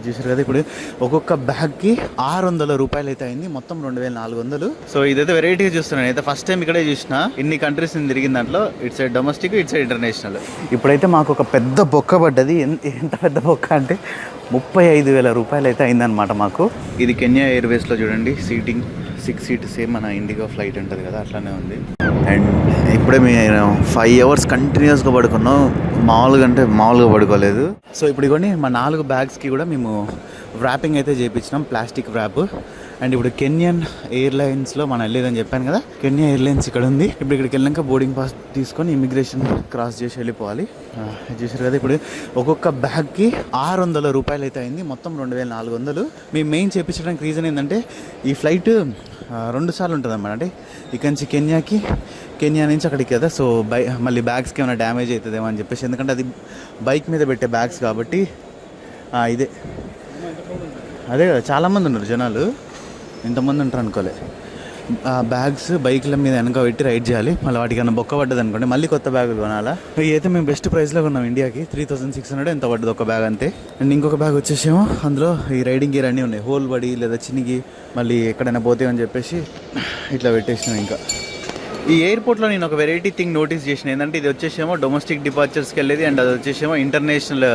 చూసారు కదా ఇప్పుడు ఒక్కొక్క బ్యాగ్కి 600 రూపాయలు అయితే అయింది, మొత్తం 2400. సో ఇదైతే వెరైటీగా చూస్తున్నాను, అయితే ఫస్ట్ టైం ఇక్కడే చూసిన. ఇన్ని కంట్రీస్ తిరిగిన దాంట్లో it's side domestic, it's side international. ఇప్పుడైతే మాకు ఒక పెద్ద బొక్క పడ్డది. ఎంత పెద్ద బొక్క అంటే 35,000 రూపాయలు అయితే అయిందనమాట మాకు. ఇది కెన్యా ఎయిర్వేస్లో చూడండి, సీటింగ్ 6 సీట్ సేమ్ మన ఇండిగో ఫ్లైట్ ఉంటుంది కదా అట్లానే ఉంది. అండ్ ఇప్పుడే మేము 5 అవర్స్ కంటిన్యూస్గా పడుకున్నాం, మామూలుగా పడుకోలేదు. సో ఇప్పుడు ఇవ్వండి మా 4 బ్యాగ్స్కి కూడా మేము వ్రాపింగ్ అయితే చేయించినాం, ప్లాస్టిక్ వ్రాప్. అండ్ ఇప్పుడు కెన్యన్ ఎయిర్లైన్స్లో మనం వెళ్ళేదని చెప్పాను కదా, కెన్యా ఎయిర్లైన్స్ ఇక్కడ ఉంది. ఇప్పుడు ఇక్కడికి వెళ్ళాక బోర్డింగ్ పాస్ తీసుకొని ఇమిగ్రేషన్ క్రాస్ చేసి వెళ్ళిపోవాలి. చూసారు కదా ఇప్పుడు ఒక్కొక్క బ్యాగ్కి 600 రూపాయలు అయితే అయింది, మొత్తం 2400. మేము మెయిన్ చేయించడానికి రీజన్ ఏంటంటే ఈ ఫ్లైట్ 2 సార్లు ఉంటుంది అన్నమాట. అంటే ఇక్కడి నుంచి కెన్యా నుంచి అక్కడికి కదా. సో మళ్ళీ బ్యాగ్స్కి ఏమైనా డ్యామేజ్ అవుతుందేమో అని చెప్పేసి, ఎందుకంటే అది బైక్ మీద పెట్టే బ్యాగ్స్ కాబట్టి. అదే కదా, చాలామంది ఉన్నారు జనాలు, ఇంతమంది ఉంటారు అనుకోలే. బ్యాగ్స్ బైక్ల మీద వెనక పెట్టి రైడ్ చేయాలి, మళ్ళీ వాటికి ఏమైనా బొక్క పడ్డది అనుకోండి మళ్ళీ కొత్త బ్యాగులు కొనాలా. అయితే మేము బెస్ట్ ప్రైస్లో కొన్నాం, ఇండియాకి 3600 ఎంత పడ్డది ఒక బ్యాగ్ అంతే. అండ్ ఇంకొక బ్యాగ్ వచ్చేసేమో అందులో ఈ రైడింగ్ గేర్ అన్నీ ఉన్నాయి, హోల్ పడి లేదా చినిగి మళ్ళీ ఎక్కడైనా పోతే అని చెప్పేసి ఇట్లా పెట్టేసినాం. ఇంకా ఈ ఎయిర్పోర్ట్లో నేను ఒక వెరైటీ థింగ్ నోటీస్ చేసిన ఏంటంటే, ఇది వచ్చేసేమో డొమెస్టిక్ డిపార్చర్స్కి వెళ్ళేది అండ్ అది వచ్చేసేమో ఇంటర్నేషనల్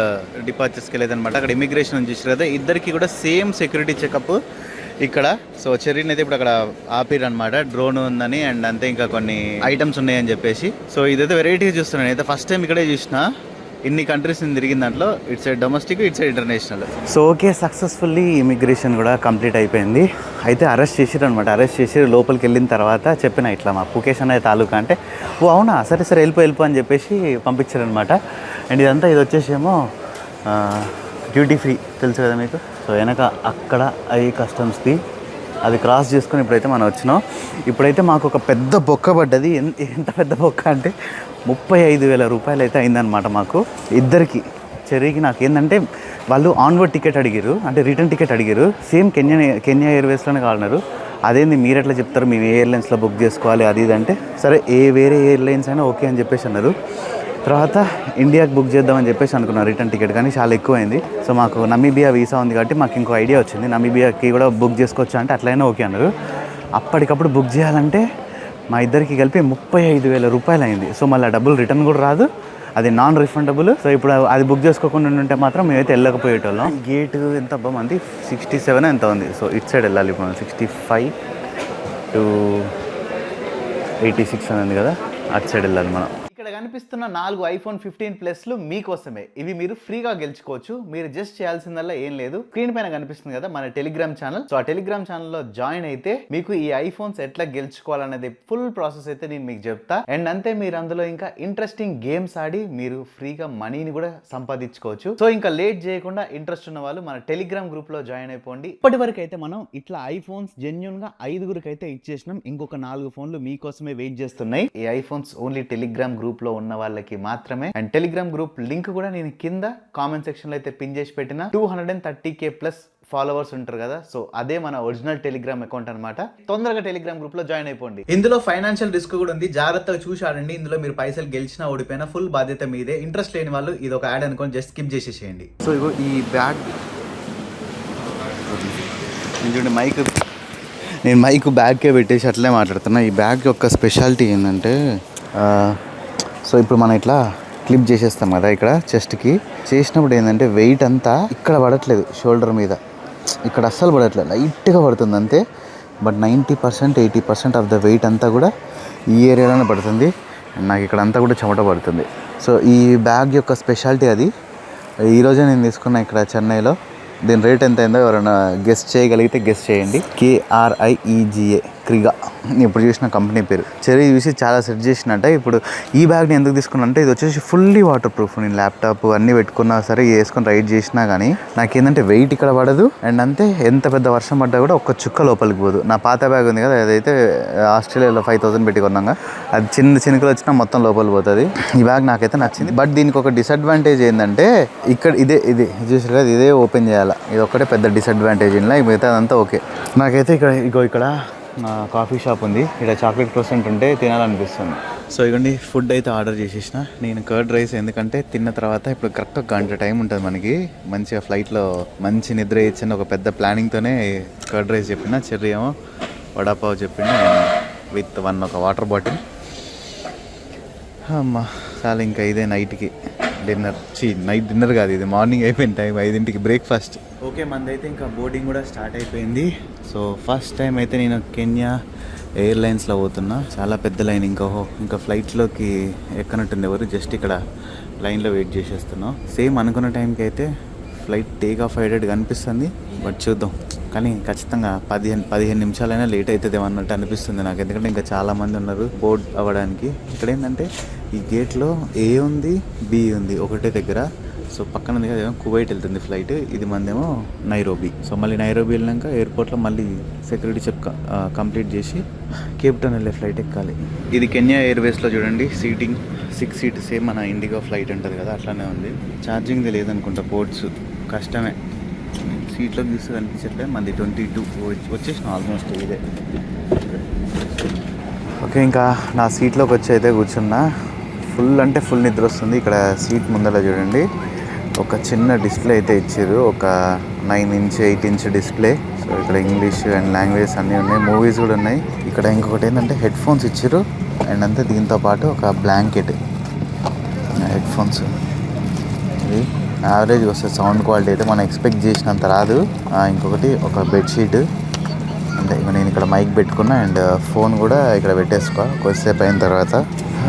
డిపార్చర్స్కి వెళ్ళేది అనమాట. అక్కడ ఇమిగ్రేషన్ చూసారు కదా, ఇద్దరికి కూడా సేమ్ సెక్యూరిటీ చెకప్ ఇక్కడ. సో చెర్రీని అయితే ఇప్పుడు అక్కడ ఆపిరు అనమాట, డ్రోన్ ఉందని అండ్ అంతే ఇంకా కొన్ని ఐటమ్స్ ఉన్నాయని చెప్పేసి. సో ఇదైతే వెరైటీగా చూస్తున్నాను, అయితే ఫస్ట్ టైం ఇక్కడే చూసిన. ఇన్ని కంట్రీస్ తిరిగిన దాంట్లో it's side domestic, it's side international. So okay, successfully immigration కూడా కంప్లీట్ అయిపోయింది. అయితే అరెస్ట్ చేసిరు అనమాట. అరెస్ట్ చేసి లోపలికి వెళ్ళిన తర్వాత చెప్పిన ఇట్లా మా పుకేష్ అనే తాలూకా అంటే, ఓ అవునా సరే వెళ్ళిపో అని చెప్పేసి పంపించారనమాట. అండ్ ఇది వచ్చేసేమో డ్యూటీ ఫ్రీ, తెలుసు కదా మీకు. సో వెనక అక్కడ ఐ కస్టమ్స్ది అది క్రాస్ చేసుకొని ఇప్పుడైతే మనం వచ్చినాం. ఇప్పుడైతే మాకు ఒక పెద్ద బొక్క పడ్డది. ఎంత పెద్ద బొక్క అంటే 35,000 రూపాయలు అయితే అయిందనమాట మాకు ఇద్దరికి. చెర్రీకి నాకు ఏంటంటే వాళ్ళు ఆన్వర్డ్ టికెట్ అడిగారు, అంటే రిటర్న్ టికెట్ అడిగారు. సేమ్ కెన్యా ఎయిర్వేస్లోనే కావాలన్నారు. అదేంది మీరు ఎట్లా చెప్తారు, మేము ఏ ఎయిర్లైన్స్లో బుక్ చేసుకోవాలి అది ఇది అంటే, సరే వేరే ఎయిర్లైన్స్ అయినా ఓకే అని చెప్పేసి అన్నారు. తర్వాత ఇండియాకి బుక్ చేద్దామని చెప్పేసి అనుకున్నాను రిటర్న్ టికెట్, కానీ చాలా ఎక్కువైంది. సో మాకు నమీబియా వీసా ఉంది కాబట్టి మాకు ఇంకో ఐడియా వచ్చింది, నమీబియాకి కూడా బుక్ చేసుకోవచ్చు అంటే అట్లయినా ఓకే అన్నారు. అప్పటికప్పుడు బుక్ చేయాలంటే మా ఇద్దరికి కలిపి 35,000 రూపాయలు అయింది. సో మళ్ళీ డబ్బులు రిటర్న్ కూడా రాదు, అది నాన్ రిఫండబుల్. సో ఇప్పుడు అది బుక్ చేసుకోకుండా ఉంటే మాత్రం మేమైతే వెళ్ళకపోయేటోళ్ళం. గేట్ ఎంత అబ్బా మంది 67 ఎంత ఉంది. సో ఇటు సైడ్ వెళ్ళాలి ఇప్పుడు 65 to 86 అని ఉంది కదా, అటు సైడ్ వెళ్ళాలి మనం. ఇక్కడ కనిపిస్తున్న 4 iPhone 15 ప్లస్లు మీకోసమే. ఇవి మీరు ఫ్రీగా గెలుచుకోవచ్చు. మీరు జస్ట్ చేయాల్సిందల్లా ఏం లేదు, స్క్రీన్ పైన కనిపిస్తుంది కదా మన టెలిగ్రామ్ ఛానల్. సో ఆ టెలిగ్రామ్ ఛానల్లో జాయిన్ అయితే మీకు ఈ ఐఫోన్స్ ఎట్లా గెలుచుకోవాలనేది ఫుల్ ప్రాసెస్ అయితే నేను మీకు చెప్తా. అండ్ అంతే, మీరు అందులో ఇంకా ఇంట్రెస్టింగ్ గేమ్స్ ఆడి మీరు ఫ్రీగా మనీని కూడా సంపాదించుకోవచ్చు. సో ఇంకా లేట్ చేయకుండా ఇంట్రెస్ట్ ఉన్న వాళ్ళు మన టెలిగ్రామ్ గ్రూప్ లో జాయిన్ అయిపోండి. ఇప్పటి వరకు అయితే మనం ఇట్లా ఐఫోన్స్ జెన్యూన్ గా 5గురికి అయితే ఇచ్చేసినాం. ఇంకొక 4 ఫోన్లు మీకోసమే వెయిట్ చేస్తున్నాయి. ఈ ఐఫోన్స్ ఓన్లీ టెలిగ్రామ్ గ్రూప్ లో ఉన్న వాళ్ళకి మాత్రమే. అండ్ టెలిగ్రామ్ గ్రూప్ లింక్ కూడా నేను కింద కామెంట్ సెక్షన్ లో అయితే పిన్ చేసి పెట్టిన. 230K ప్లస్ ఫాలోవర్స్ ఉంటారు కదా, సో అదే మన ఒరిజినల్ టెలిగ్రామ్ అకౌంట్ అనమాట. తొందరగా టెలిగ్రామ్ గ్రూప్ లో జాయిన్ అయిపోండి. ఇందులో ఫైనాన్షియల్ రిస్క్ కూడా ఉంది, జాగ్రత్తగా చూసి ఆడండి. ఇందులో మీరు పైసలు గెలిచినా ఓడిపోయినా ఫుల్ బాధ్యత మీదే. ఇంట్రెస్ట్ లేని వాళ్ళు ఇది ఒక యాడ్ అనుకోని జస్ట్ స్కిప్ చేసేసేయండి. సో ఇగో ఈ బ్యాగ్ చూడండి, నేను మైక్ బ్యాగ్కే పెట్టేసి అట్లే మాట్లాడుతున్నా. ఈ బ్యాగ్ యొక్క స్పెషాలిటీ ఏంటంటే, సో ఇప్పుడు మనం ఇట్లా క్లిప్ చేసేస్తాం కదా ఇక్కడ చెస్ట్కి, చేసినప్పుడు ఏంటంటే వెయిట్ అంతా ఇక్కడ పడట్లేదు, షోల్డర్ మీద ఇక్కడ అస్సలు పడట్లేదు, లైట్గా పడుతుంది అంతే. బట్ 90% 80% ఆఫ్ ద వెయిట్ అంతా కూడా ఈ ఏరియాలోనే పడుతుంది. నాకు ఇక్కడ అంతా కూడా చెమట పడుతుంది. సో ఈ బ్యాగ్ యొక్క స్పెషాలిటీ అది. ఈరోజే నేను తీసుకున్నా ఇక్కడ చెన్నైలో. దీని రేట్ ఎంత అయిందో ఎవరైనా గెస్ట్ చేయగలిగితే గెస్ట్ చేయండి. KRIEGA, క్రిగా. ఇప్పుడు చూసిన కంపెనీ పేరు. చెర్రీ చూసి చాలా సెట్ చేసినట్ట. ఇప్పుడు ఈ బ్యాగ్ని ఎందుకు తీసుకున్నా అంటే, ఇది వచ్చేసి ఫుల్లీ వాటర్ ప్రూఫ్. నేను ల్యాప్టాప్ అన్నీ పెట్టుకున్నా సరే వేసుకొని రైడ్ చేసినా కానీ నాకేంటంటే వెయిట్ ఇక్కడ పడదు. అండ్ అంతే, ఎంత పెద్ద వర్షం పడ్డా కూడా ఒక్క చుక్క లోపలికి పోదు. నా పాత బ్యాగ్ ఉంది కదా, అదైతే ఆస్ట్రేలియాలో 5,000 పెట్టి కొన్నాగా, అది చినుకులు వచ్చినా మొత్తం లోపలికి పోతుంది. ఈ బ్యాగ్ నాకైతే నచ్చింది. బట్ దీనికి ఒక డిసడ్వాంటేజ్ ఏంటంటే, ఇక్కడ ఇది చూసారు కదా, ఇదే ఓపెన్ చేయాలి. ఇది ఒక్కటే పెద్ద డిసడ్వాంటేజ్. ఇలా మిగతా అదంతా ఓకే. నాకైతే ఇక్కడ కాఫీ షాప్ ఉంది, ఇక్కడ చాక్లెట్ క్రోసెంట్ ఉంటే తినాలనిపిస్తుంది. సో ఇవ్వండి ఫుడ్ అయితే ఆర్డర్ చేసేసిన. నేను కర్డ్ రైస్ ఎందుకంటే తిన్న తర్వాత ఇప్పుడు కరెక్ట్ ఒక గంట టైం ఉంటుంది మనకి. మంచిగా ఫ్లైట్లో మంచి నిద్ర ఇచ్చిన ఒక పెద్ద ప్లానింగ్తోనే కర్డ్ రైస్ చెప్పిన. చెర్రీ ఏమో వడాపావ్ చెప్పిండు విత్ ఒక వాటర్ బాటిల్. అమ్మా చాలా ఇంకా ఇదే నైట్కి డిన్నర్. నైట్ డిన్నర్ కాదు, ఇది మార్నింగ్ అయిపోయింది టైం 5ంటికి బ్రేక్ఫాస్ట్. ఓకే మందైతే ఇంకా బోర్డింగ్ కూడా స్టార్ట్ అయిపోయింది. సో ఫస్ట్ టైం అయితే నేను కెన్యా ఎయిర్లైన్స్లో పోతున్నా. చాలా పెద్ద లైన్. ఇంకా ఫ్లైట్లోకి ఎక్కనట్టుంది ఎవరు. జస్ట్ ఇక్కడ లైన్లో వెయిట్ చేసేస్తున్నాం. సేమ్ అనుకున్న టైంకి అయితే ఫ్లైట్ టేక్ ఆఫ్ అయ్యేటట్టుగా అనిపిస్తుంది. బట్ చూద్దాం. కానీ ఖచ్చితంగా 15 నిమిషాలైనా లేట్ అవుతుందేమో అన్నట్టు అనిపిస్తుంది నాకు. ఎందుకంటే ఇంకా చాలామంది ఉన్నారు బోర్డ్ అవ్వడానికి. ఇక్కడ ఏంటంటే ఈ గేట్లో ఏ ఉంది, బి ఉంది ఒకటే దగ్గర. సో పక్కన ఉంది కదా కువైట్ వెళ్తుంది ఫ్లైట్. ఇది మందేమో నైరోబీ. సో మళ్ళీ నైరోబీ వెళ్ళినాక ఎయిర్పోర్ట్లో మళ్ళీ సెక్యూరిటీ చెక్ కంప్లీట్ చేసి కేప్ టౌన్ వెళ్ళే ఫ్లైట్ ఎక్కాలి. ఇది కెన్యా ఎయిర్వేస్లో చూడండి సీటింగ్ 6 సీట్ సేమ్ మన ఇండిగో ఫ్లైట్ ఉంటుంది కదా అట్లానే ఉంది. ఛార్జింగ్ది లేదనుకుంటా పోర్ట్స్. కష్టమే. సీట్లోకి చూస్తే కనిపించట్లేదు. మంది 22 వచ్చేసిన ఆల్మోస్ట్ ఇదే. ఓకే ఇంకా నా సీట్లోకి వచ్చి అయితే కూర్చున్నా. ఫుల్ అంటే ఫుల్ నిద్ర వస్తుంది. ఇక్కడ సీట్ ముందర చూడండి ఒక చిన్న డిస్ప్లే అయితే ఇచ్చారు. ఒక 9 ఇంచ్ 8 ఇంచ్ డిస్ప్లే. సో ఇక్కడ ఇంగ్లీష్ అండ్ లాంగ్వేజ్ అన్నీ ఉన్నాయి. మూవీస్ కూడా ఉన్నాయి. ఇక్కడ ఇంకొకటి ఏంటంటే హెడ్ ఫోన్స్ ఇచ్చారు. అండ్ అంతే దీంతో పాటు ఒక బ్లాంకెట్. హెడ్ ఫోన్స్ ఇది యావరేజ్ వస్తుంది సౌండ్ క్వాలిటీ అయితే. మనం ఎక్స్పెక్ట్ చేసినంత రాదు. ఇంకొకటి ఒక బెడ్షీట్. అంటే ఇక నేను ఇక్కడ మైక్ పెట్టుకున్నా అండ్ ఫోన్ కూడా ఇక్కడ పెట్టేసుకో కొద్దిసేపు అయిన తర్వాత.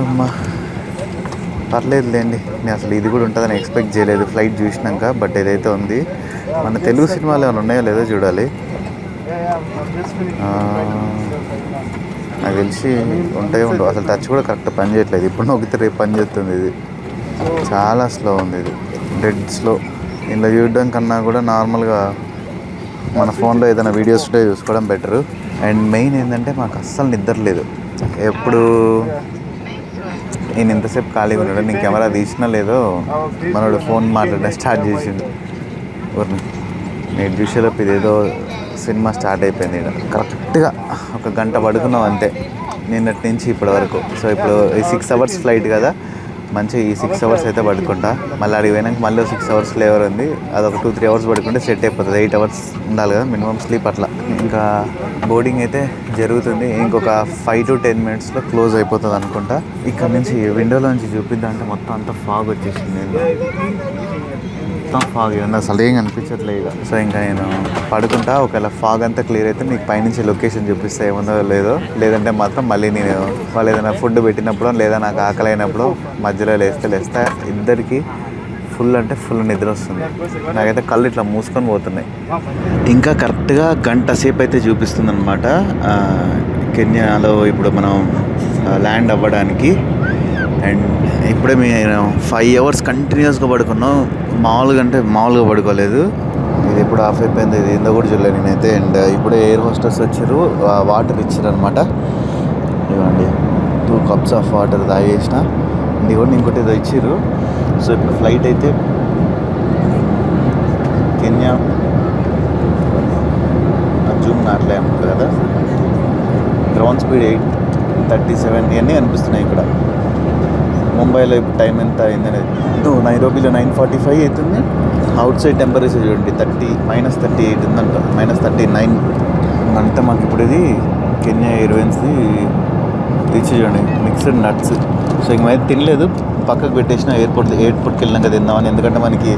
అమ్మా పర్లేదులేండి. నేను అసలు ఇది కూడా ఉంటుందని ఎక్స్పెక్ట్ చేయలేదు ఫ్లైట్ చూసినాక. బట్ ఏదైతే ఉంది మన తెలుగు సినిమాలు ఏమైనా ఉన్నాయో లేదో చూడాలి. నాకు తెలిసి ఉంటాయి ఉండవు. అసలు టచ్ కూడా కరెక్ట్ పని చేయట్లేదు. ఇప్పుడు నొక్కితే రేపు పని చేస్తుంది. ఇది చాలా స్లో ఉంది. ఇది డెడ్ స్లో. ఇలా చూడడం కన్నా కూడా నార్మల్గా మన ఫోన్లో ఏదైనా వీడియోస్ ఉంటే చూసుకోవడం బెటరు. అండ్ మెయిన్ ఏంటంటే మాకు అస్సలు నిద్ర లేదు. ఎప్పుడు నేను ఎంతసేపు ఖాళీగా ఉన్నాడు. నేను కెమెరా తీసినా లేదో మనోడు ఫోన్ మాట్లాడడం స్టార్ట్ చేసిండు. నేను చూసేలోపు ఇదేదో సినిమా స్టార్ట్ అయిపోయింది. కరెక్ట్గా ఒక గంట పడుకున్నాం అంతే నిన్నటి నుంచి ఇప్పటి వరకు. సో ఇప్పుడు ఈ 6 అవర్స్ ఫ్లైట్ కదా, మంచిగా ఈ 6 అవర్స్ అయితే పడుకుంటా. మళ్ళీ అడిగి పోయినాక మళ్ళీ 6 అవర్స్ ఫ్లేవర్ ఉంది. అదొక 2-3 అవర్స్ పడుకుంటే సెట్ అయిపోతుంది. 8 అవర్స్ ఉండాలి కదా మినిమం స్లీప్. అట్లా ఇంకా బోర్డింగ్ అయితే జరుగుతుంది. ఇంకొక 5 to 10 మినిట్స్లో క్లోజ్ అయిపోతుంది అనుకుంటా. ఇక్కడ నుంచి విండోలో నుంచి చూపిద్దామంటే మొత్తం అంతా ఫాగ్ వచ్చేసింది. మొత్తం ఫాగ్ ఉంది, అసలు ఏం కనిపించట్లేదు. సో ఇంకా నేను పడుకుంటా. ఒకవేళ ఫాగ్ అంతా క్లియర్ అయితే మీకు పైనుంచి లొకేషన్ చూపిస్తే ఏముందో లేదో. లేదంటే మాత్రం మళ్ళీ నేను వాళ్ళు ఏదైనా ఫుడ్ పెట్టినప్పుడు లేదా నాకు ఆకలి అయినప్పుడు మధ్యలో లేస్తా. ఇద్దరికి ఫుల్ అంటే ఫుల్ నిద్ర వస్తుంది. నాకైతే కళ్ళు ఇట్లా మూసుకొని పోతున్నాయి. ఇంకా కరెక్ట్గా గంట సేపు అయితే చూపిస్తుంది అనమాట కెన్యాలో ఇప్పుడు మనం ల్యాండ్ అవ్వడానికి. అండ్ ఇప్పుడే మేము 5 అవర్స్ కంటిన్యూస్గా పడుకున్నాం. మామూలుగా పడుకోలేదు. ఇది ఎప్పుడు ఆఫ్ అయిపోయింది, ఇది ఏందో కూడా చూడలేదు నేనైతే. అండ్ ఇప్పుడే ఎయిర్ హోస్టర్స్ వచ్చారు, వాటర్ ఇచ్చారు అనమాట. ఇవ్వండి 2 cups ఆఫ్ వాటర్ తాగేసిన. ఇది కూడా ఇంకోటి ఏదో ఇచ్చారు. సో ఇప్పుడు ఫ్లైట్ అయితే కెన్యా జూమ్ నాట్లే ఉంటుంది కదా. గ్రౌండ్ స్పీడ్ 837 ఇవన్నీ కనిపిస్తున్నాయి ఇక్కడ. ముంబైలో ఇప్పుడు టైం ఎంత అయిందనేది నైరోబీలో 9:45 అవుతుంది. అవుట్ సైడ్ టెంపరేచర్ చూడండి -38 ఉందంట, -39 అంటే మాకు ఇప్పుడు ఇది కెన్యా ఎయిర్లైన్స్ది తెచ్చి చూడండి మిక్స్డ్ నట్స్. సో ఇంక అయితే తినలేదు, పక్కకు పెట్టేసిన. ఎయిర్పోర్ట్కి వెళ్ళినాక తిందామని. ఎందుకంటే మనకి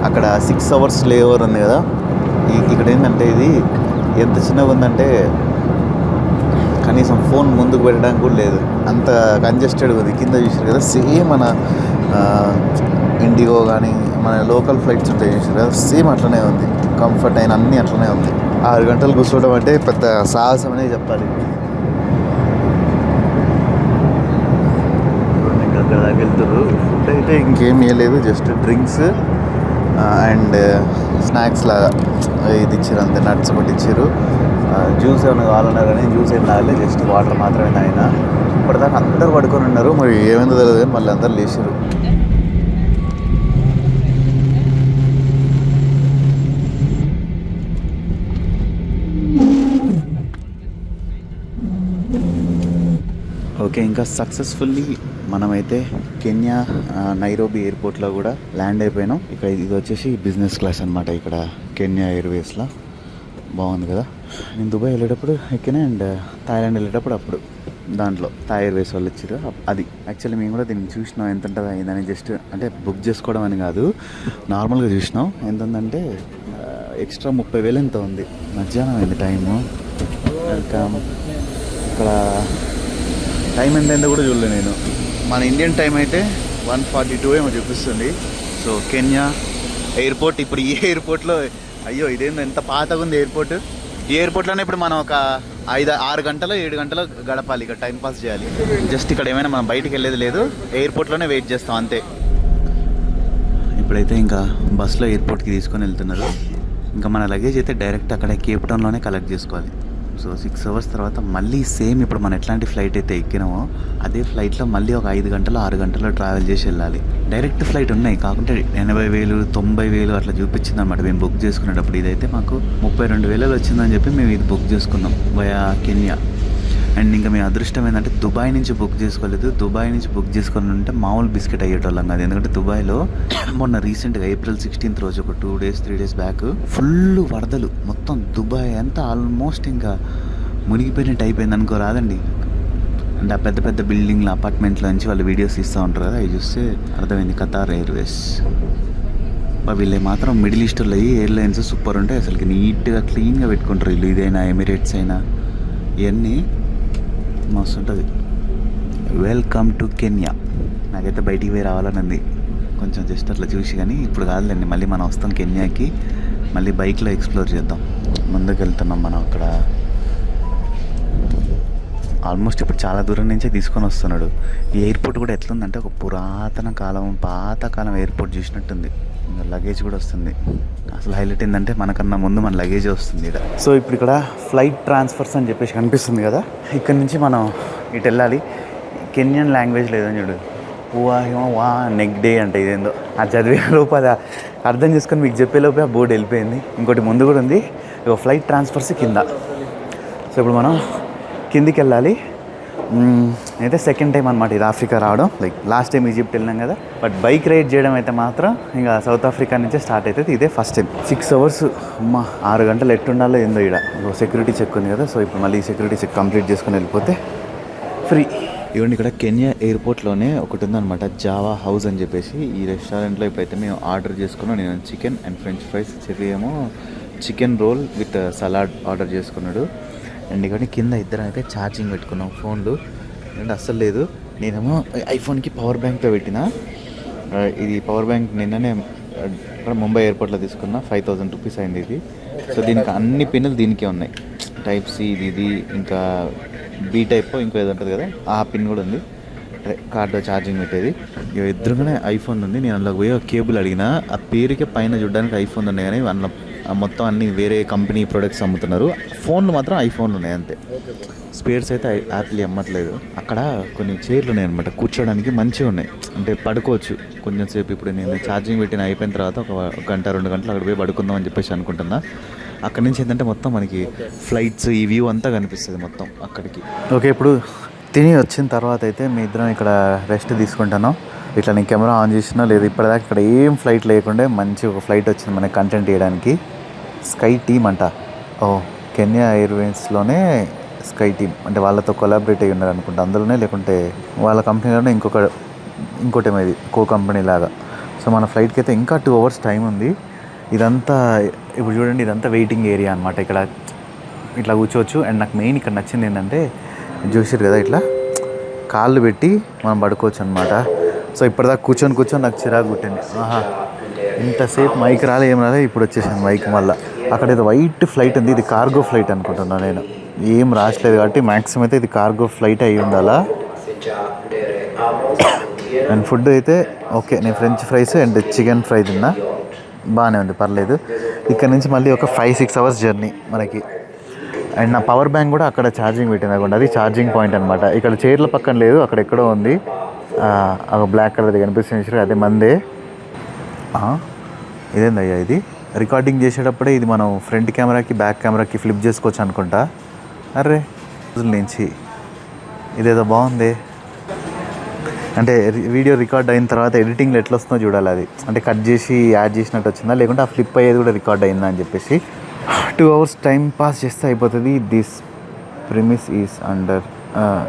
అక్కడ 6 అవర్స్ లేఓవర్ ఉంది కదా. ఇక్కడ ఏంటంటే ఇది ఎంత చిన్నగా ఉందంటే కనీసం ఫోన్ ముందుకు పెట్టడానికి కూడా లేదు, అంత కంజెస్టెడ్గా ఉంది. కింద చూసారు కదా సేమ్ మన ఇండిగో కానీ మన లోకల్ ఫ్లైట్స్ ఉంటాయి చూసారు కదా, సేమ్ అట్లనే ఉంది. కంఫర్ట్ అయిన అన్నీ అట్లనే ఉంది. 6 గంటలు కూర్చోవడం అంటే పెద్ద సాహసం అనే చెప్పాలి. అక్కడ దాకా వెళ్తారు. ఫుడ్ అయితే ఇంకేం ఇవ్వలేదు, జస్ట్ డ్రింక్స్ అండ్ స్నాక్స్ లాగా ఇది ఇచ్చారు అంతే. నట్స్ ఒకటి ఇచ్చారు. జ్యూస్ ఏమైనా కావాలన్నా కానీ జ్యూస్ ఏం తాగలేదు, జస్ట్ వాటర్ మాత్రమే తాగిన. ఇప్పటిదాకా అందరూ పడుకొని ఉన్నారు, మరి ఏమైందో తెలియదు కానీ మళ్ళీ అందరు లేచారు. ఓకే, ఇంకా సక్సెస్ఫుల్లీ మనమైతే కెన్యా నైరోబీ ఎయిర్పోర్ట్లో కూడా ల్యాండ్ అయిపోయినాం. ఇక్కడ ఇది వచ్చేసి బిజినెస్ క్లాస్ అనమాట, ఇక్కడ కెన్యా ఎయిర్వేస్లో. బాగుంది కదా. నేను దుబాయ్ వెళ్ళేటప్పుడు ఎక్కినా, అండ్ థాయిలాండ్ వెళ్ళేటప్పుడు అప్పుడు దాంట్లో థాయ్ ఎయిర్వేస్ వాళ్ళు ఇచ్చారు. అది యాక్చువల్లీ మేము కూడా దీన్ని చూసినాం, ఎంత ఉంటుంది అయిందని. జస్ట్ అంటే బుక్ చేసుకోవడం అని కాదు, నార్మల్గా చూసినాం. ఎంత ఉందంటే ఎక్స్ట్రా 30,000 ఎంత ఉంది. మధ్యాహ్నం అయింది టైము. ఇంకా ఇక్కడ టైం ఎంత కూడా చూడలేదు నేను. మన ఇండియన్ టైం అయితే 1:42 ఏమో చూపిస్తుంది. సో కెన్యా ఎయిర్పోర్ట్, ఇప్పుడు ఈ ఎయిర్పోర్ట్లో, అయ్యో ఇదేందో ఎంత పాతగా ఉంది ఎయిర్పోర్ట్. ఈ ఎయిర్పోర్ట్లోనే ఇప్పుడు మనం ఒక 5-6 గంటలు 7 గంటలు గడపాలి, ఇక్కడ టైం పాస్ చేయాలి. జస్ట్ ఇక్కడ ఏమైనా మనం బయటికి వెళ్ళేది లేదు, ఎయిర్పోర్ట్లోనే వెయిట్ చేస్తాం అంతే. ఇప్పుడైతే ఇంకా బస్సులో ఎయిర్పోర్ట్కి తీసుకొని వెళ్తున్నారు. ఇంకా మన లగేజ్ అయితే డైరెక్ట్ అక్కడ కేప్ టౌన్లోనే కలెక్ట్ చేసుకోవాలి. సో 6 అవర్స్ తర్వాత మళ్ళీ సేమ్ ఇప్పుడు మనం ఎట్లాంటి ఫ్లైట్ అయితే ఎక్కినామో అదే ఫ్లైట్లో మళ్ళీ ఒక 5 గంటలు 6 గంటలు ట్రావెల్ చేసి వెళ్ళాలి. డైరెక్ట్ ఫ్లైట్ ఉన్నాయి, కాకుంటే 80,000 90,000 అట్లా చూపించింది అనమాట మేము బుక్ చేసుకునేటప్పుడు. ఇదైతే మాకు 32,000 వచ్చిందని చెప్పి మేము ఇది బుక్ చేసుకున్నాం వయా కెన్యా. అండ్ ఇంకా మేము అదృష్టం ఏంటంటే దుబాయ్ నుంచి బుక్ చేసుకోలేదు. దుబాయ్ నుంచి బుక్ చేసుకొని ఉంటే మామూలు బిస్కెట్ అయ్యేటోళ్ళం కాదు. ఎందుకంటే దుబాయ్లో మొన్న రీసెంట్గా April 16th రోజు ఒక 2 days 3 days బ్యాక్ ఫుల్ వరదలు, మొత్తం దుబాయ్ అంతా ఆల్మోస్ట్ ఇంకా మునిగిపోయినట్టు అయిపోయింది అనుకోరాదండి. అంటే ఆ పెద్ద పెద్ద బిల్డింగ్లు అపార్ట్మెంట్లో నుంచి వాళ్ళు వీడియోస్ ఇస్తూ ఉంటారు కదా, అవి చూస్తే అర్థమైంది. ఖతార్ ఎయిర్వేస్ వీళ్ళే మాత్రం మిడిల్ ఈస్ట్లో ఎయిర్లైన్స్ సూపర్ ఉంటాయి అసలుకి, నీట్గా క్లీన్గా పెట్టుకుంటారు వీళ్ళు. ఇదైనా ఎమిరేట్స్ అయినా ఇవన్నీ మస్తు ఉంటుంది. Welcome to Kenya. నాకైతే బయటికి పోయి రావాలని ఉంది కొంచెం, జస్ట్ అట్లా చూసి. కానీ ఇప్పుడు కాదులేండి, మళ్ళీ మనం వస్తాం కెన్యాకి, మళ్ళీ బైక్లో ఎక్స్ప్లోర్ చేద్దాం. ముందుకు వెళ్తున్నాం మనం. అక్కడ ఆల్మోస్ట్ ఇప్పుడు చాలా దూరం నుంచే తీసుకొని వస్తున్నాడు. ఈ ఎయిర్పోర్ట్ కూడా ఎట్లుందంటే ఒక పురాతన కాలం పాతకాలం ఎయిర్పోర్ట్ చూసినట్టుంది. లగేజ్ కూడా వస్తుంది. అసలు హైలైట్ ఏంటంటే మనకన్నా ముందు మన లగేజ్ వస్తుంది ఇక్కడ. సో ఇప్పుడు ఇక్కడ ఫ్లైట్ ట్రాన్స్ఫర్స్ అని చెప్పేసి కనిపిస్తుంది కదా, ఇక్కడ నుంచి మనం ఇటు వెళ్ళాలి. కెన్యన్ లాంగ్వేజ్ లేదని చూడు, వా నెక్ డే అంటే ఇదేందో ఆ చదివే లోపు అది అర్థం చేసుకొని మీకు చెప్పేలోపే ఆ బోర్డు వెళ్ళిపోయింది. ఇంకోటి ముందు కూడా ఉంది, ఇక ఫ్లైట్ ట్రాన్స్ఫర్స్ కింద. సో ఇప్పుడు మనం కిందికి వెళ్ళాలి. అయితే సెకండ్ టైం అనమాట ఇది ఆఫ్రికా రావడం. లైక్ లాస్ట్ టైం ఈజిప్ట్ వెళ్ళినాం కదా, బట్ బైక్ రైడ్ చేయడం అయితే మాత్రం ఇంకా సౌత్ ఆఫ్రికా నుంచే స్టార్ట్ అవుతుంది. ఇదే ఫస్ట్ టైం. 6 hours అమ్మా 6 గంటలు ఎట్టుండాలో ఏందో ఇక్కడ. సెక్యూరిటీ చెక్ ఉంది కదా, సో ఇప్పుడు మళ్ళీ సెక్యూరిటీ చెక్ కంప్లీట్ చేసుకుని వెళ్ళిపోతే ఫ్రీ. ఇవ్వండి, ఇక్కడ కెన్యా ఎయిర్పోర్ట్లోనే ఒకటి ఉందన్నమాట, జావా హౌస్ అని చెప్పేసి. ఈ రెస్టారెంట్లో ఇప్పుడైతే మేము ఆర్డర్ చేసుకున్నాం. నేను chicken and French fries, cherry ఏమో chicken roll with salad order చేసుకున్నాడు. అండ్ ఇక్కడ కింద ఇద్దరం అయితే ఛార్జింగ్ పెట్టుకున్నాం ఫోన్లు. అండ్ అస్సలు లేదు, నేనేమో ఐఫోన్కి పవర్ బ్యాంక్తో పెట్టిన. ఇది పవర్ బ్యాంక్ నిన్ననే ఇక్కడ ముంబై ఎయిర్పోర్ట్లో తీసుకున్నా, 5,000 రూపీస్ అయింది ఇది. సో దీనికి అన్ని పిన్నులు దీనికే ఉన్నాయి. టైప్ సి ఇది, ఇంకా బీ టైప్ ఇంకో ఏదో ఉంటుంది కదా, ఆ పిన్ కూడా ఉంది. కార్డులో ఛార్జింగ్ పెట్టేది. ఇక ఎదురుగానే ఐఫోన్ ఉంది. నేను అందులోకి పోయి కేబుల్ అడిగినా, ఆ పేరుకే పైన చూడడానికి ఐఫోన్ ఉన్నాయి, కానీ అందులో మొత్తం అన్ని వేరే కంపెనీ ప్రొడక్ట్స్ అమ్ముతున్నారు. ఫోన్లు మాత్రం ఐఫోన్లు ఉన్నాయి అంతే. స్పేర్స్ అయితే యాపిల్ అమ్మట్లేదు. అక్కడ కొన్ని చైర్లు ఉన్నాయి అనమాట, కూర్చోడానికి మంచిగా ఉన్నాయి. అంటే పడుకోవచ్చు కొంచెం సేపు. ఇప్పుడు నేను ఛార్జింగ్ పెట్టిన అయిపోయిన తర్వాత ఒక 1-2 గంటలు అక్కడ పోయి పడుకుందాం అని చెప్పేసి అనుకుంటున్నా. అక్కడి నుంచి ఏంటంటే మొత్తం మనకి ఫ్లైట్స్, ఈ వ్యూ అంతా కనిపిస్తుంది మొత్తం అక్కడికి. ఓకే, ఇప్పుడు తిని వచ్చిన తర్వాత అయితే మీ ఇద్దరం ఇక్కడ రెస్ట్ తీసుకుంటాను. ఇట్లా నేను కెమెరా ఆన్ చేసినా లేదు, ఇప్పటిదాకా ఇక్కడ ఏం ఫ్లైట్ లేకుండా మంచి ఒక ఫ్లైట్ వచ్చింది మనకి కంటెంట్ చేయడానికి. స్కై టీమ్ అంట. కెన్యా ఎయిర్వేస్లోనే స్కై టీమ్ అంటే వాళ్ళతో కొలాబరేట్ అయ్యి ఉన్నారు అనుకుంటా అందులోనే, లేకుంటే వాళ్ళ కంపెనీలోనే ఇంకోటి ఏమో ఇది కో కంపెనీ లాగా. సో మన ఫ్లైట్కి అయితే ఇంకా 2 hours టైం ఉంది. ఇదంతా ఇప్పుడు చూడండి, ఇదంతా వెయిటింగ్ ఏరియా అనమాట. ఇక్కడ ఇట్లా కూర్చోవచ్చు. అండ్ నాకు మెయిన్ ఇక్కడ నచ్చింది ఏంటంటే, చూసారు కదా ఇట్లా కాళ్ళు పెట్టి మనం పడుకోవచ్చు అనమాట. సో ఇప్పటిదాకా కూర్చొని నాకు చిరాకు పుట్టింది. ఇంతసేపు మైక్ రాలే, ఏం రాలే, ఇప్పుడు వచ్చేసాను మైక్ మళ్ళీ. అక్కడ ఏదో వైట్ ఫ్లైట్ ఉంది, ఇది కార్గో ఫ్లైట్ అనుకుంటున్నాను నేను. ఏం రాసలేదు కాబట్టి మ్యాక్సిమం అయితే ఇది కార్గో ఫ్లైట్ అయ్యి ఉండాలా. అండ్ ఫుడ్ అయితే ఓకే, నేను French fries and chicken fry తిన్నా, బాగానే ఉంది, పర్లేదు. ఇక్కడ నుంచి మళ్ళీ ఒక 5-6 hours జర్నీ మనకి. అండ్ నా పవర్ బ్యాంక్ కూడా అక్కడ ఛార్జింగ్ పెట్టింది అనుకోండి, అది ఛార్జింగ్ పాయింట్ అనమాట. ఇక్కడ చైర్ల పక్కన లేదు, అక్కడ ఎక్కడో ఉంది. ఒక బ్లాక్ కలర్ది కనిపిస్తుంది, అదే మందే. ఇదేందయ్యా ఇది? రికార్డింగ్ చేసేటప్పుడే ఇది మనం ఫ్రంట్ కెమెరాకి బ్యాక్ కెమెరాకి ఫ్లిప్ చేసుకోవచ్చు అనుకుంటా. అరే రోజుల నుంచి ఇదేదో బాగుంది. అంటే వీడియో రికార్డ్ అయిన తర్వాత ఎడిటింగ్లో ఎట్లా వస్తుందో చూడాలి అది. అంటే కట్ చేసి యాడ్ చేసినట్టు వచ్చిందా, లేకుంటే ఆ ఫ్లిప్ అయ్యేది కూడా రికార్డ్ అయిందా అని చెప్పేసి 2 hours టైం పాస్ చేస్తే అయిపోతుంది. This premise is under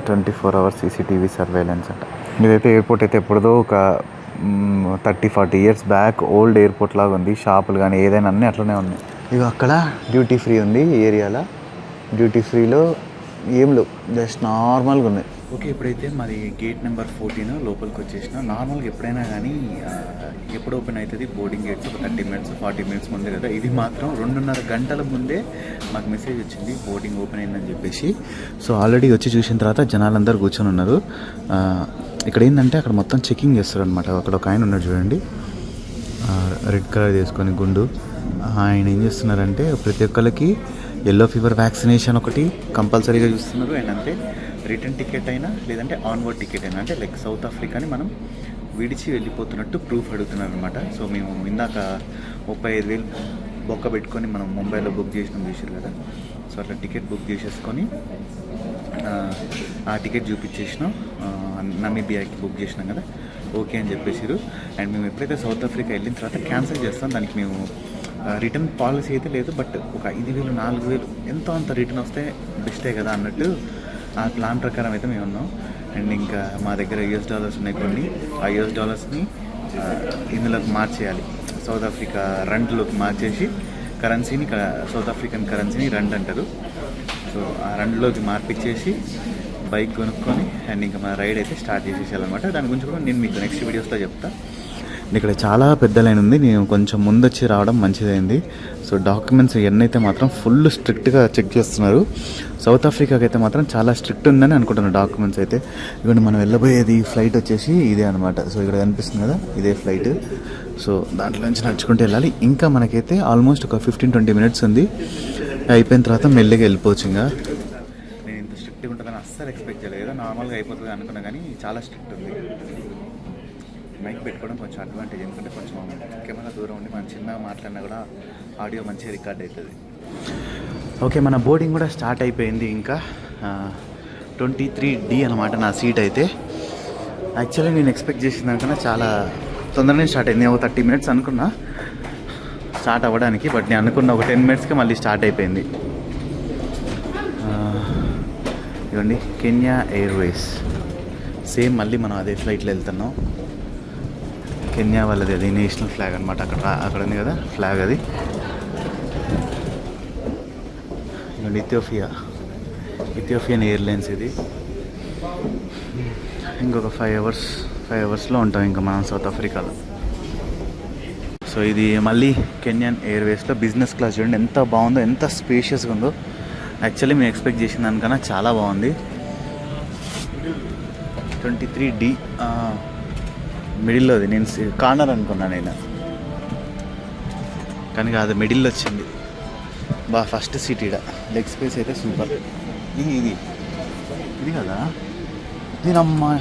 24 hours CCTV surveillance అంట. ఇదైతే ఎయిర్పోర్ట్ అయితే ఎప్పుడుదో ఒక 30-40 years బ్యాక్ ఓల్డ్ ఎయిర్పోర్ట్ లాగా ఉంది. షాపులు కానీ ఏదైనా అన్నీ అట్లనే ఉన్నాయి. ఇక అక్కడ డ్యూటీ ఫ్రీ ఉంది ఈ ఏరియాలో. డ్యూటీ ఫ్రీలో ఏం లేవు, జస్ట్ నార్మల్గా ఉన్నాయి. ఓకే, ఇప్పుడైతే మాది గేట్ నెంబర్ 14 లోపలికి వచ్చేసిన. నార్మల్గా ఎప్పుడైనా కానీ ఎప్పుడు ఓపెన్ అవుతుంది బోర్డింగ్ గేట్స్ ఒక 30 minutes 40 minutes ముందే కదా. ఇది మాత్రం 2.5 గంటల ముందే మాకు మెసేజ్ వచ్చింది బోర్డింగ్ ఓపెన్ అయిందని చెప్పేసి. సో ఆల్రెడీ వచ్చి చూసిన తర్వాత జనాలందరూ కూర్చొని ఉన్నారు. ఇక్కడ ఏంటంటే అక్కడ మొత్తం చెకింగ్ చేస్తారు అనమాట. అక్కడ ఒక ఆయన ఉన్నాడు చూడండి, రెడ్ కలర్ తీసుకొని గుండు. ఆయన ఏం చేస్తున్నారంటే ప్రతి ఒక్కరికి ఎల్లో ఫీవర్ వ్యాక్సినేషన్ ఒకటి కంపల్సరీగా చూస్తున్నారు. అండ్ అంటే రిటర్న్ టికెట్ అయినా లేదంటే ఆన్వర్డ్ టికెట్ అయినా, అంటే లైక్ సౌత్ ఆఫ్రికాని మనం విడిచి వెళ్ళిపోతున్నట్టు ప్రూఫ్ అడుగుతున్నారు అనమాట. సో మేము ఇందాక 35,000 బొక్క పెట్టుకొని మనం ముంబైలో బుక్ చేసినాం చూసారు కదా. సో అట్లా టికెట్ బుక్ చేసేసుకొని ఆ టికెట్ చూపించేసినాం. నమీబియాకి బుక్ చేసినాం కదా, ఓకే అని చెప్పేసారు. అండ్ మేము ఎప్పుడైతే సౌత్ ఆఫ్రికా వెళ్ళిన తర్వాత క్యాన్సిల్ చేస్తాం, దానికి మేము రిటర్న్ పాలసీ అయితే లేదు, బట్ ఒక 5,000 4,000 ఎంతో అంత రిటర్న్ వస్తే బెస్టే కదా అన్నట్టు ఆ ప్లాన్ ప్రకారం అయితే మేము ఉన్నాం. అండ్ ఇంకా మా దగ్గర $US ఉన్నాయి కొన్ని. ఆ $US ఇందులోకి మార్చేయాలి, సౌత్ ఆఫ్రికా రండ్లోకి మార్చేసి కరెన్సీని, సౌత్ ఆఫ్రికన్ కరెన్సీని రండ్ అంటారు. సో ఆ రండ్లోకి మార్పిచ్చేసి బైక్ కొనుక్కొని అండ్ ఇంకా మన రైడ్ అయితే స్టార్ట్ చేసేసాలన్నమాట. దాని గురించి కూడా నేను మీకు నెక్స్ట్ వీడియోస్లో చెప్తా. ఇక్కడ చాలా పెద్ద లైన్ ఉంది, నేను కొంచెం ముందు వచ్చి రావడం మంచిదైంది. సో డాక్యుమెంట్స్ ఇవన్నీ అయితే మాత్రం ఫుల్ స్ట్రిక్ట్గా చెక్ చేస్తున్నారు. సౌత్ ఆఫ్రికాకి అయితే మాత్రం చాలా స్ట్రిక్ట్ ఉందని అనుకుంటున్నాను డాక్యుమెంట్స్ అయితే. ఇక్కడ మనం వెళ్ళబోయేది ఫ్లైట్ వచ్చేసి ఇదే అనమాట. సో ఇక్కడ కనిపిస్తుంది కదా, ఇదే ఫ్లైట్. సో దాంట్లో నుంచి నడుచుకుంటూ వెళ్ళాలి. ఇంకా మనకైతే ఆల్మోస్ట్ ఒక 15-20 minutes ఉంది. అయిపోయిన తర్వాత మెల్లిగా వెళ్ళిపోవచ్చు. ఇంకా నేను ఇంత స్ట్రిక్ట్గా ఉంటుందని అస్సలు ఎక్స్పెక్ట్ చేయలేదు. నార్మల్గా అయిపోతుంది అనుకున్నా కానీ చాలా స్ట్రిక్ట్ ఉంది. మైక్ పెట్టుకోవడం కొంచెం అడ్వాంటేజ్, ఎందుకంటే కొంచెం కెమెరా దూరం ఉండి మనం చిన్నగా మాట్లాడినా కూడా ఆడియో మంచిగా రికార్డ్ అవుతుంది. ఓకే, మన బోర్డింగ్ కూడా స్టార్ట్ అయిపోయింది. ఇంకా 23D అనమాట నా సీట్ అయితే. యాక్చువల్లీ నేను ఎక్స్పెక్ట్ చేసిన దానికన్నా చాలా తొందరగానే స్టార్ట్ అయింది. ఒక 30 minutes అనుకున్నా స్టార్ట్ అవ్వడానికి, బట్ నేను అనుకున్న ఒక 10 minutesకి మళ్ళీ స్టార్ట్ అయిపోయింది. ఇవ్వండి, కెన్యా ఎయిర్వేస్. సేమ్ మళ్ళీ మనం అదే ఫ్లైట్లో వెళ్తున్నాం. కెన్యా వాళ్ళది అది నేషనల్ ఫ్లాగ్ అనమాట. అక్కడ ఉంది కదా ఫ్లాగ్, అది. ఇవ్వండి, ఇథియోపియన్ ఎయిర్లైన్స్ ఇది. ఇంకొక 5 hours ఉంటాం ఇంకా మనం సౌత్ ఆఫ్రికాలో. సో ఇది మళ్ళీ కెన్యన్ ఎయిర్వేస్లో బిజినెస్ క్లాస్. చూడండి ఎంత బాగుందో, ఎంత స్పేషియస్గా ఉందో. యాక్చువల్లీ మేము ఎక్స్పెక్ట్ చేసిన దానికన్నా చాలా బాగుంది. 23D మిడిల్లోది. నేను కార్నర్ అనుకున్నాను నేను, కానీ కాదు, మిడిల్లో వచ్చింది. ఫస్ట్ సీట్ ఈడ లెగ్ స్పేస్ అయితే సూపర్. ఇది కదా, దీనమ్మా